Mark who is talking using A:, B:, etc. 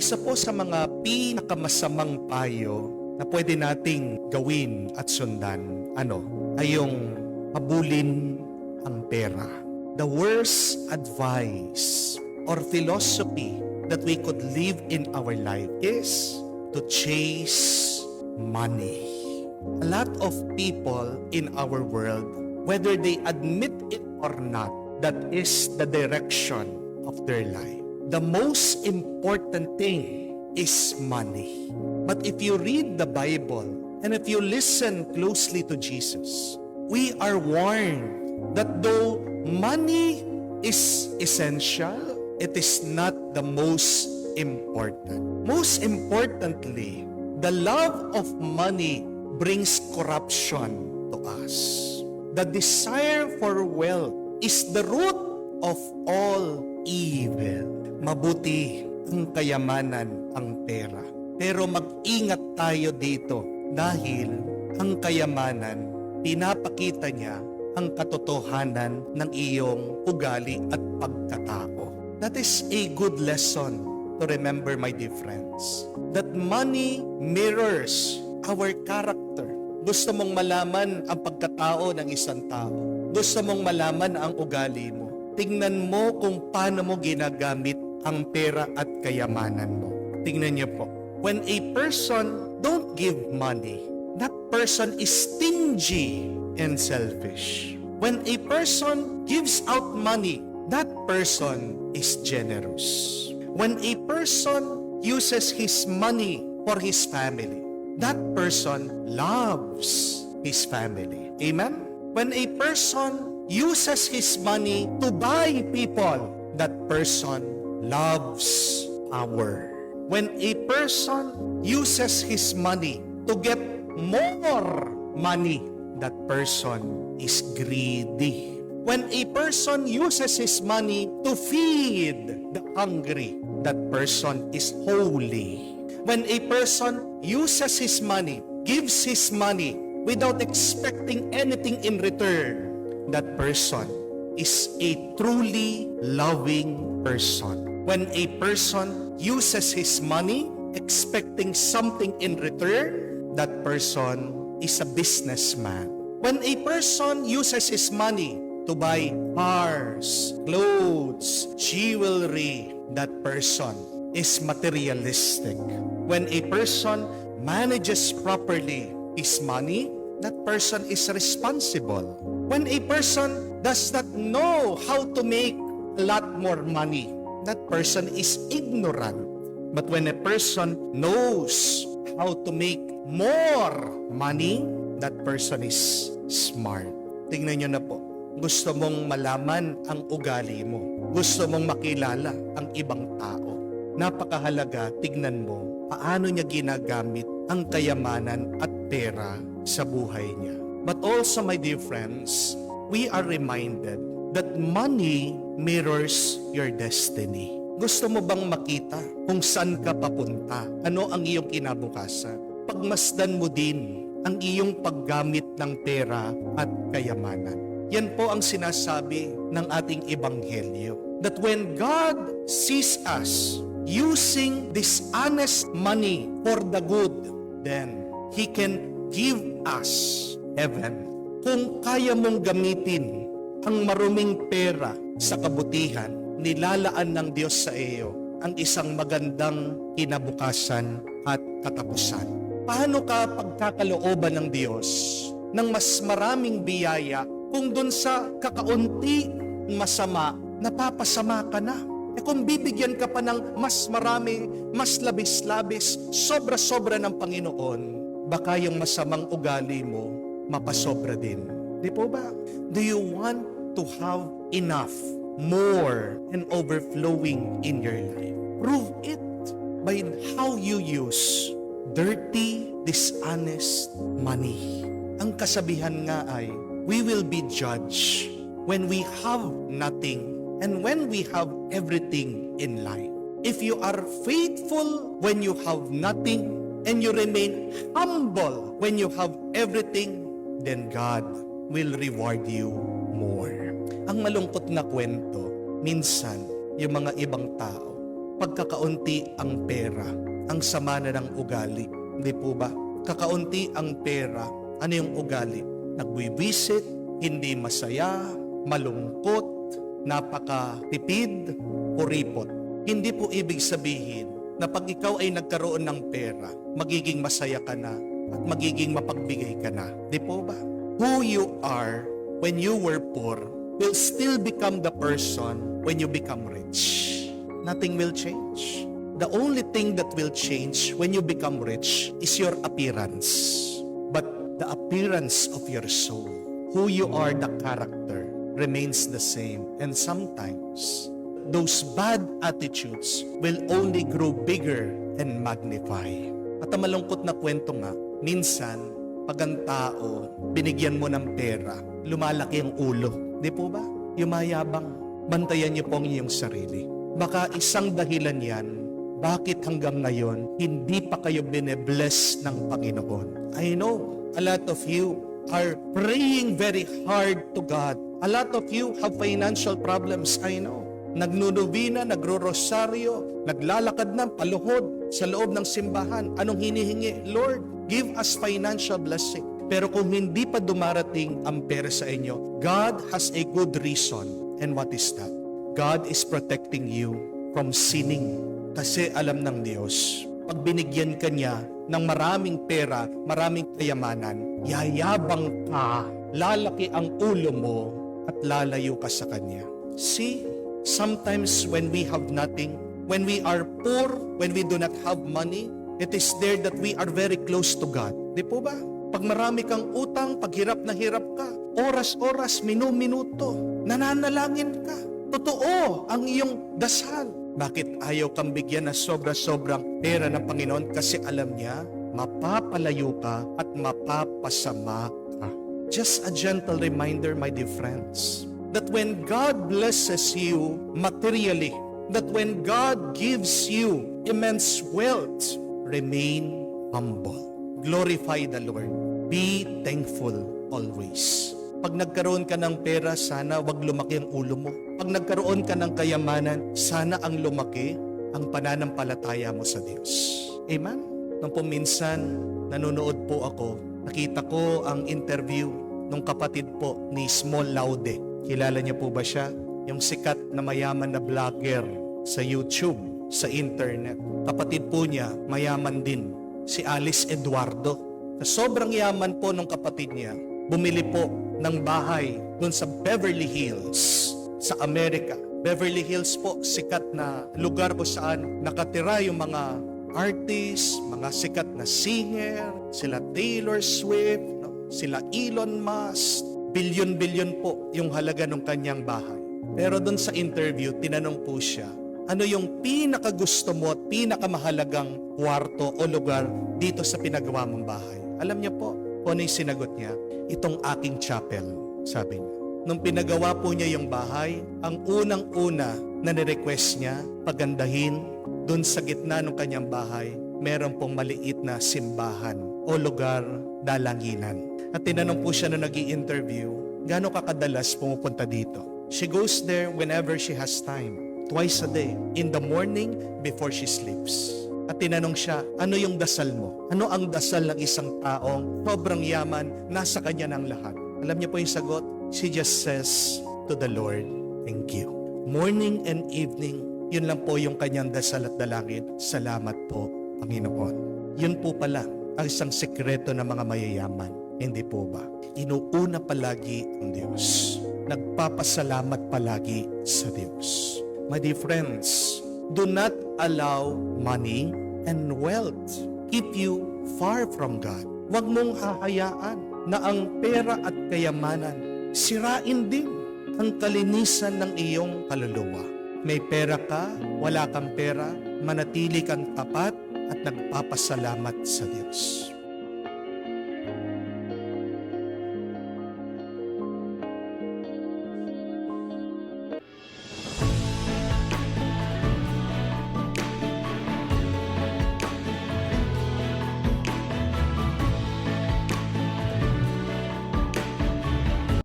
A: Isa po sa mga pinakamasamang payo na pwede nating gawin at sundan, ay yung habulin ang pera. The worst advice or philosophy that we could live in our life is to chase money. A lot of people in our world, whether they admit it or not, that is the direction of their life. The most important thing is money. But if you read the Bible and if you listen closely to Jesus, we are warned that though money is essential, it is not the most important. Most importantly, the love of money brings corruption to us. The desire for wealth is the root of all evil. Mabuti ang kayamanan, ang pera. Pero mag-ingat tayo dito dahil ang kayamanan, pinapakita niya ang katotohanan ng iyong ugali at pagkatao. That is a good lesson to remember, my dear friends. That money mirrors our character. Gusto mong malaman ang pagkatao ng isang tao. Gusto mong malaman ang ugali mo. Tingnan mo kung paano mo ginagamit ang pera at kayamanan mo. Tingnan niyo po. When a person don't give money, that person is stingy and selfish. When a person gives out money, that person is generous. When a person uses his money for his family, that person loves his family. Amen? When a person uses his money to buy people, that person loves power. When a person uses his money to get more money, that person is greedy. When a person uses his money to feed the hungry, that person is holy. When a person uses his money, gives his money without expecting anything in return, that person is a truly loving person. When a person uses his money expecting something in return, that person is a businessman. When a person uses his money to buy cars, clothes, jewelry, that person is materialistic. When a person manages properly his money, that person is responsible. When a person does not know how to make a lot more money, that person is ignorant. But when a person knows how to make more money, that person is smart. Tingnan nyo na po. Gusto mong malaman ang ugali mo. Gusto mong makilala ang ibang tao. Napakahalaga, tignan mo paano niya ginagamit ang kayamanan at pera sa buhay niya. But also, my dear friends, we are reminded that money mirrors your destiny. Gusto mo bang makita kung saan ka papunta? Ano ang iyong kinabukasan? Pagmasdan mo din ang iyong paggamit ng pera at kayamanan. Yan po ang sinasabi ng ating ebanghelyo. That when God sees us using this honest money for the good, then He can give us heaven. Kung kaya mong gamitin ang maruming pera sa kabutihan, nilalaan ng Diyos sa iyo ang isang magandang kinabukasan at katapusan. Paano ka pagkakalooban ng Diyos ng mas maraming biyaya kung dun sa kakaunti masama, napapasama ka na? Kung bibigyan ka pa ng mas maraming, mas labis-labis, sobra-sobra ng Panginoon, baka yung masamang ugali mo, mapasobra din. Di po ba? Do you want to have enough, more, and overflowing in your life? Prove it by how you use dirty, dishonest money. Ang kasabihan nga ay, we will be judged when we have nothing and when we have everything in life. If you are faithful when you have nothing and you remain humble when you have everything, then God will reward you more. Ang malungkot na kwento, minsan, yung mga ibang tao, pagkakaunti ang pera, ang sama na ng ugali. Hindi po ba? Kakaunti ang pera, ano yung ugali? Nagwiwisit, hindi masaya, malungkot, napakatipid, kuripot. Hindi po ibig sabihin na pag ikaw ay nagkaroon ng pera, magiging masaya ka na at magiging mapagbigay ka na. Di po ba? Who you are when you were poor will still become the person when you become rich. Nothing will change. The only thing that will change when you become rich is your appearance. But the appearance of your soul, who you are, the character, remains the same. And sometimes, those bad attitudes will only grow bigger and magnify. At ang malungkot na kwento nga, minsan, pag ang tao, binigyan mo ng pera, lumalaki ang ulo. Di po ba? Yumayabang. Bantayan niyo po ang iyong sarili. Baka isang dahilan yan, bakit hanggang ngayon, hindi pa kayo bine-bless ng Panginoon. I know, a lot of you are praying very hard to God. A lot of you have financial problems, I know. Nagnunubina, nagro-rosaryo, naglalakad ng paluhod sa loob ng simbahan. Anong hinihingi? Lord, give us financial blessing. Pero kung hindi pa dumarating ang pera sa inyo, God has a good reason. And what is that? God is protecting you from sinning. Kasi alam ng Diyos, pag binigyan ka niya ng maraming pera, maraming kayamanan, yayabang ka, lalaki ang ulo mo, at lalayo ka sa Kanya. See, sometimes when we have nothing, when we are poor, when we do not have money, it is there that we are very close to God. Di po ba? Pag marami kang utang, pag hirap na hirap ka, oras-oras, minu-minuto, nananalangin ka. Totoo ang iyong dasal. Bakit ayaw kang bigyan na sobra-sobrang pera ng Panginoon? Kasi alam niya, mapapalayo ka at mapapasama ka. Just a gentle reminder, my dear friends, that when God blesses you materially, that when God gives you immense wealth, remain humble. Glorify the Lord. Be thankful always. Pag nagkaroon ka ng pera, sana wag lumaki ang ulo mo. Pag nagkaroon ka ng kayamanan, sana ang lumaki ang pananampalataya mo sa Diyos. Amen? Nung po minsan, nanonood po ako, nakita ko ang interview ng kapatid po ni Small Laude. Kilala niyo po ba siya? Yung sikat na mayaman na vlogger sa YouTube, sa internet. Kapatid po niya, mayaman din, si Alice Eduardo. Sa sobrang yaman po ng kapatid niya, bumili po ng bahay doon sa Beverly Hills, sa Amerika. Beverly Hills po, sikat na lugar kung saan nakatira yung mga artists, mga sikat na singer, sila Taylor Swift, sila Elon Musk. Bilyon-bilyon po yung halaga ng kanyang bahay. Pero doon sa interview, tinanong po siya, ano yung pinakagusto mo at pinakamahalagang kwarto o lugar dito sa pinagawa mong bahay? Alam niyo po, kung ano yung sinagot niya? Itong aking chapel, sabi niya. Nung pinagawa po niya yung bahay, ang unang-una na nirequest niya, pagandahin, doon sa gitna ng kanyang bahay, meron pong maliit na simbahan o lugar dalanginan. At tinanong po siya na nag-i-interview, gaano kakadalas pumupunta dito? She goes there whenever she has time, twice a day, in the morning before she sleeps. At tinanong siya, ano yung dasal mo? Ano ang dasal ng isang taong sobrang yaman, nasa kanya ng lahat? Alam niyo po yung sagot? She just says to the Lord, thank you. Morning and evening, yun lang po yung kanyang dasal at dalangin. Salamat po, Panginoon. Yun po pala ang isang sekreto ng mga mayayaman. Hindi po ba? Inuuna palagi ang Diyos. Nagpapasalamat palagi sa Diyos. My dear friends, do not allow money and wealth keep you far from God. Huwag mong hahayaan na ang pera at kayamanan sirain din ang kalinisan ng iyong kaluluwa. May pera ka, wala kang pera, manatili kang tapat at nagpapasalamat sa Diyos.